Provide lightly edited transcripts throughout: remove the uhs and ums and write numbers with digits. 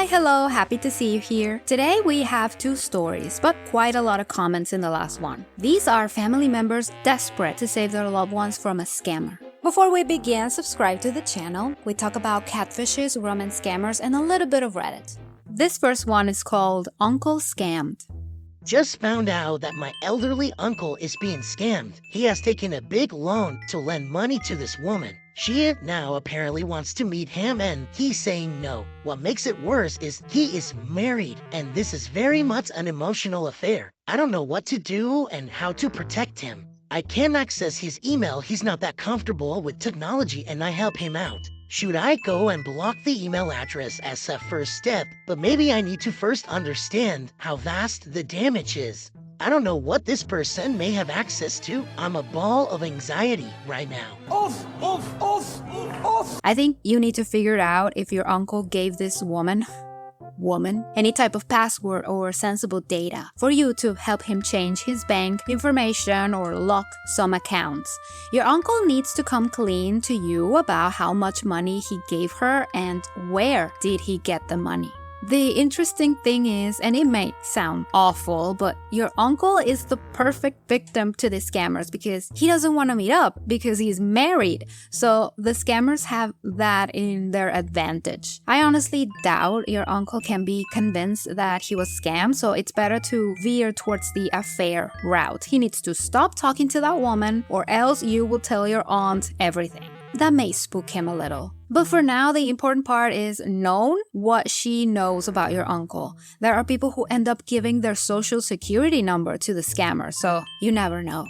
Hi, hello, happy to see you here. Today we have two stories, but quite a lot of comments in the last one. These are family members desperate to save their loved ones from a scammer. Before we begin, subscribe to the channel. We talk about catfishes, romance scammers, and a little bit of Reddit. This first one is called Uncle Scammed. Just found out that my elderly uncle is being scammed. He has taken a big loan to lend money to this woman. She now apparently wants to meet him and he's saying no. What makes it worse is he is married and this is very much an emotional affair. I don't know what to do and how to protect him. I can't access his email. He's not that comfortable with technology and I help him out. Should I go and block the email address as a first step? But maybe I need to first understand how vast the damage is. I don't know what this person may have access to. I'm a ball of anxiety right now. I think you need to figure out if your uncle gave this woman any type of password or sensible data for you to help him change his bank information or lock some accounts. Your uncle needs to come clean to you about how much money he gave her and where did he get the money. The interesting thing is, and it may sound awful, but your uncle is the perfect victim to the scammers because he doesn't want to meet up because he's married. So the scammers have that in their advantage. I honestly doubt your uncle can be convinced that he was scammed, so it's better to veer towards the affair route. He needs to stop talking to that woman or else you will tell your aunt everything. That may spook him a little. But for now, the important part is known what she knows about your uncle. There are people who end up giving their social security number to the scammer, so you never know.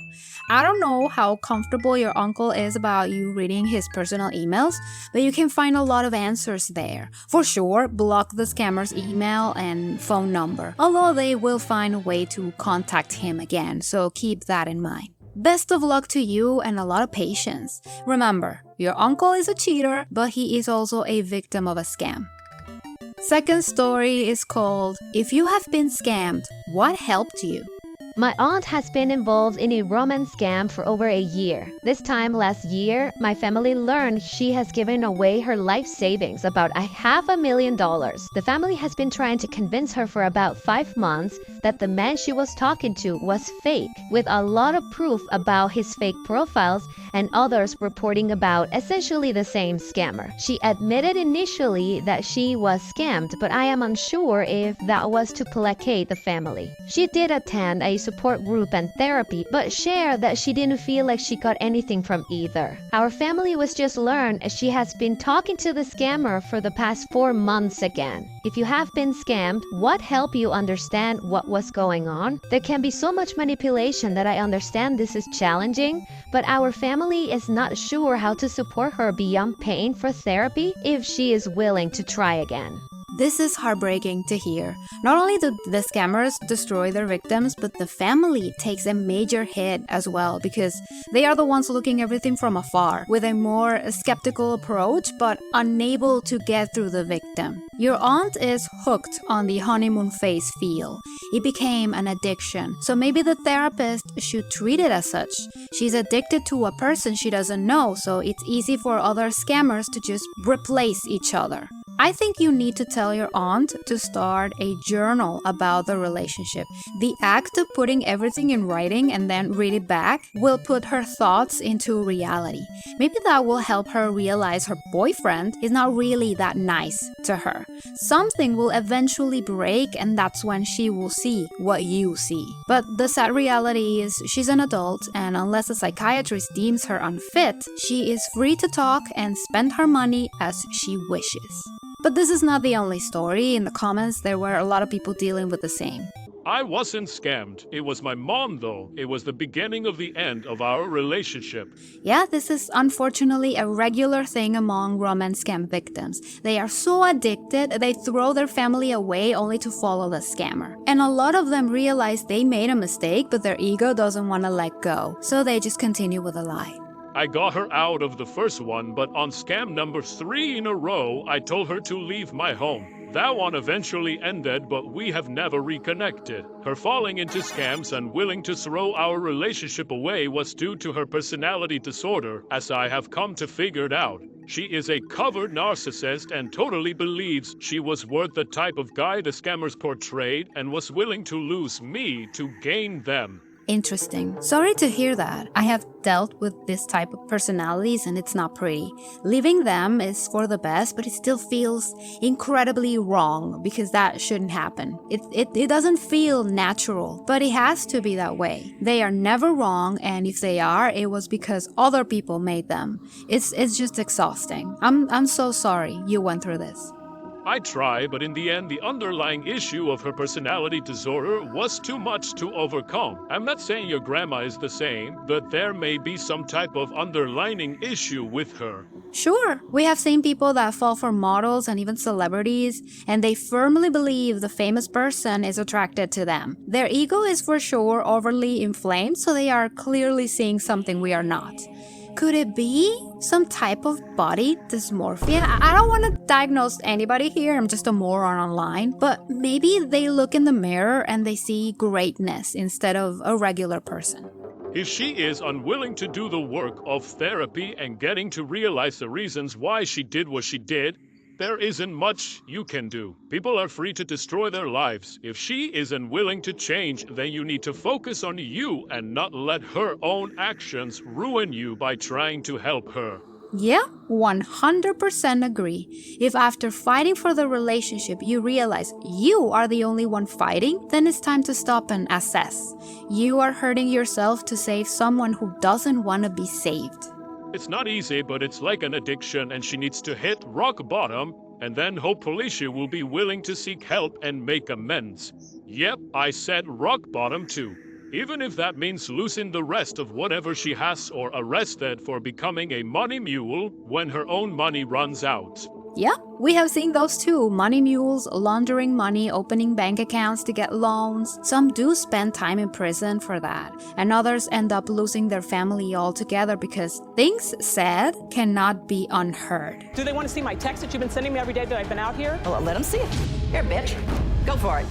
I don't know how comfortable your uncle is about you reading his personal emails, but you can find a lot of answers there. For sure, block the scammer's email and phone number, although they will find a way to contact him again, so keep that in mind. Best of luck to you and a lot of patience. Remember, your uncle is a cheater, but he is also a victim of a scam. Second story is called If You Have Been Scammed, What Helped You? My aunt has been involved in a romance scam for over a year. This time last year, my family learned she has given away her life savings, about $500,000. The family has been trying to convince her for about 5 months that the man she was talking to was fake, with a lot of proof about his fake profiles and others reporting about essentially the same scammer. She admitted initially that she was scammed, but I am unsure if that was to placate the family. She did attend a support group and therapy, but shared that she didn't feel like she got anything from either. Our family was just learned she has been talking to the scammer for the past 4 months again. If you have been scammed, what helped you understand what was going on? There can be so much manipulation that I understand this is challenging, but our family is not sure how to support her beyond paying for therapy if she is willing to try again. This is heartbreaking to hear. Not only do the scammers destroy their victims, but the family takes a major hit as well because they are the ones looking everything from afar with a more skeptical approach but unable to get through the victim. Your aunt is hooked on the honeymoon phase feel. It became an addiction, so maybe the therapist should treat it as such. She's addicted to a person she doesn't know, so it's easy for other scammers to just replace each other. I think you need to tell your aunt to start a journal about the relationship. The act of putting everything in writing and then read it back will put her thoughts into reality. Maybe that will help her realize her boyfriend is not really that nice to her. Something will eventually break and that's when she will see what you see. But the sad reality is she's an adult and unless a psychiatrist deems her unfit, she is free to talk and spend her money as she wishes. But this is not the only story. In the comments, there were a lot of people dealing with the same. I wasn't scammed. It was my mom, though. It was the beginning of the end of our relationship. Yeah, this is unfortunately a regular thing among romance scam victims. They are so addicted, they throw their family away only to follow the scammer. And a lot of them realize they made a mistake, but their ego doesn't want to let go. So they just continue with the lie. I got her out of the first one, but on scam number 3 in a row, I told her to leave my home. That one eventually ended, but we have never reconnected. Her falling into scams and willing to throw our relationship away was due to her personality disorder, as I have come to figure it out. She is a covered narcissist and totally believes she was worth the type of guy the scammers portrayed and was willing to lose me to gain them. Interesting. Sorry to hear that. I have dealt with this type of personalities and it's not pretty. Leaving them is for the best, but it still feels incredibly wrong because that shouldn't happen. It doesn't feel natural, but it has to be that way. They are never wrong, and if they are, it was because other people made them. It's just exhausting. I'm so sorry you went through this. I try, but in the end, the underlying issue of her personality disorder was too much to overcome. I'm not saying your grandma is the same, but there may be some type of underlying issue with her. Sure, we have seen people that fall for models and even celebrities, and they firmly believe the famous person is attracted to them. Their ego is for sure overly inflamed, so they are clearly seeing something we are not. Could it be some type of body dysmorphia? I don't want to diagnose anybody here, I'm just a moron online, but maybe they look in the mirror and they see greatness instead of a regular person. If she is unwilling to do the work of therapy and getting to realize the reasons why she did what she did, there isn't much you can do. People are free to destroy their lives. If she isn't willing to change, then you need to focus on you and not let her own actions ruin you by trying to help her. Yeah, 100% agree. If after fighting for the relationship you realize you are the only one fighting, then it's time to stop and assess. You are hurting yourself to save someone who doesn't want to be saved. It's not easy, but it's like an addiction, and she needs to hit rock bottom, and then hopefully she will be willing to seek help and make amends. Yep, I said rock bottom too. Even if that means losing the rest of whatever she has or arrested for becoming a money mule when her own money runs out. Yeah, we have seen those too. Money mules, laundering money, opening bank accounts to get loans. Some do spend time in prison for that, and others end up losing their family altogether because things said cannot be unheard. Do they want to see my text that you've been sending me every day that I've been out here? Well, let them see it. Here, bitch. Go for it.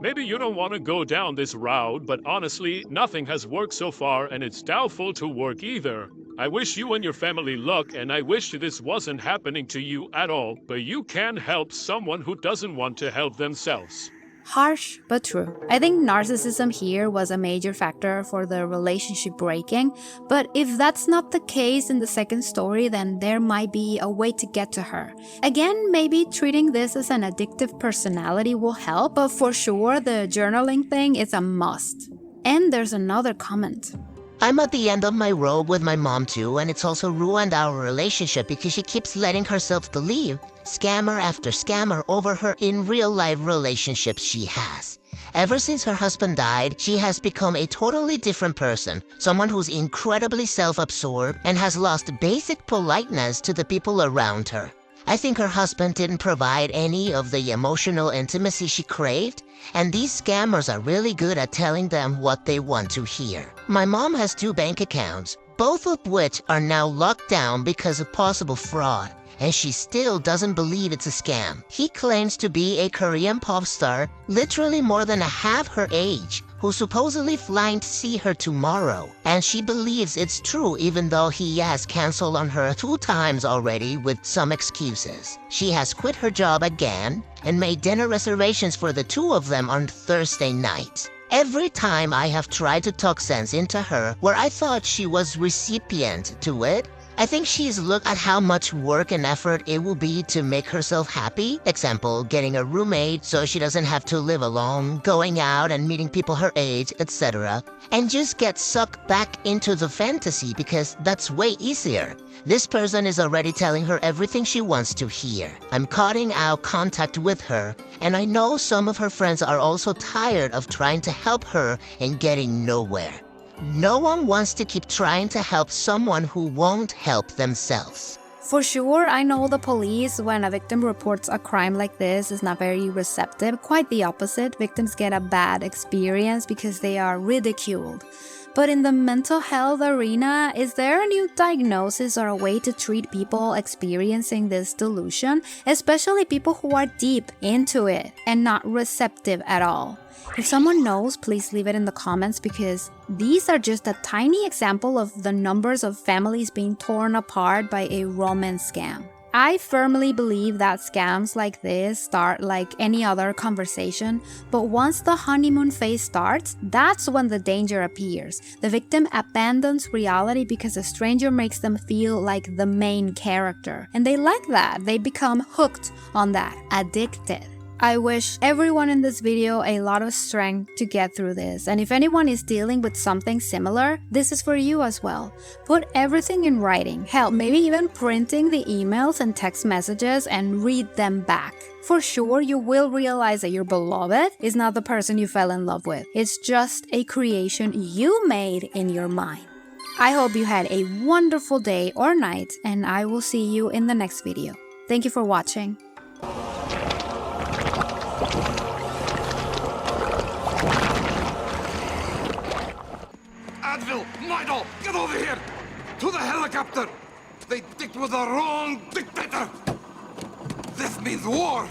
Maybe you don't want to go down this route, but honestly, nothing has worked so far, and it's doubtful to work either. I wish you and your family luck, and I wish this wasn't happening to you at all, but you can help someone who doesn't want to help themselves. Harsh, but true. I think narcissism here was a major factor for the relationship breaking, but if that's not the case in the second story, then there might be a way to get to her. Again, maybe treating this as an addictive personality will help, but for sure the journaling thing is a must. And there's another comment. I'm at the end of my rope with my mom too, and it's also ruined our relationship because she keeps letting herself believe scammer after scammer over her in real-life relationships she has. Ever since her husband died, she has become a totally different person, someone who's incredibly self-absorbed and has lost basic politeness to the people around her. I think her husband didn't provide any of the emotional intimacy she craved, and these scammers are really good at telling them what they want to hear. My mom has 2 bank accounts, both of which are now locked down because of possible fraud, and she still doesn't believe it's a scam. He claims to be a Korean pop star, literally more than half her age, who's supposedly flying to see her tomorrow. And she believes it's true even though he has canceled on her 2 times already with some excuses. She has quit her job again and made dinner reservations for the 2 of them on Thursday night. Every time I have tried to talk sense into her where I thought she was recipient to it, I think she's looked at how much work and effort it will be to make herself happy. Example, getting a roommate so she doesn't have to live alone, going out and meeting people her age, etc. And just get sucked back into the fantasy because that's way easier. This person is already telling her everything she wants to hear. I'm cutting out contact with her, and I know some of her friends are also tired of trying to help her and getting nowhere. No one wants to keep trying to help someone who won't help themselves. For sure, I know the police, when a victim reports a crime like this, is not very receptive. Quite the opposite. Victims get a bad experience because they are ridiculed. But in the mental health arena, is there a new diagnosis or a way to treat people experiencing this delusion, especially people who are deep into it and not receptive at all? If someone knows, please leave it in the comments, because these are just a tiny example of the numbers of families being torn apart by a romance scam. I firmly believe that scams like this start like any other conversation, but once the honeymoon phase starts, that's when the danger appears. The victim abandons reality because a stranger makes them feel like the main character, and they like that. They become hooked on that, addicted. I wish everyone in this video a lot of strength to get through this, and if anyone is dealing with something similar, this is for you as well. Put everything in writing, hell, maybe even printing the emails and text messages and read them back. For sure, you will realize that your beloved is not the person you fell in love with. It's just a creation you made in your mind. I hope you had a wonderful day or night, and I will see you in the next video. Thank you for watching. Michael, get over here! To the helicopter! They dicked with the wrong dictator! This means war!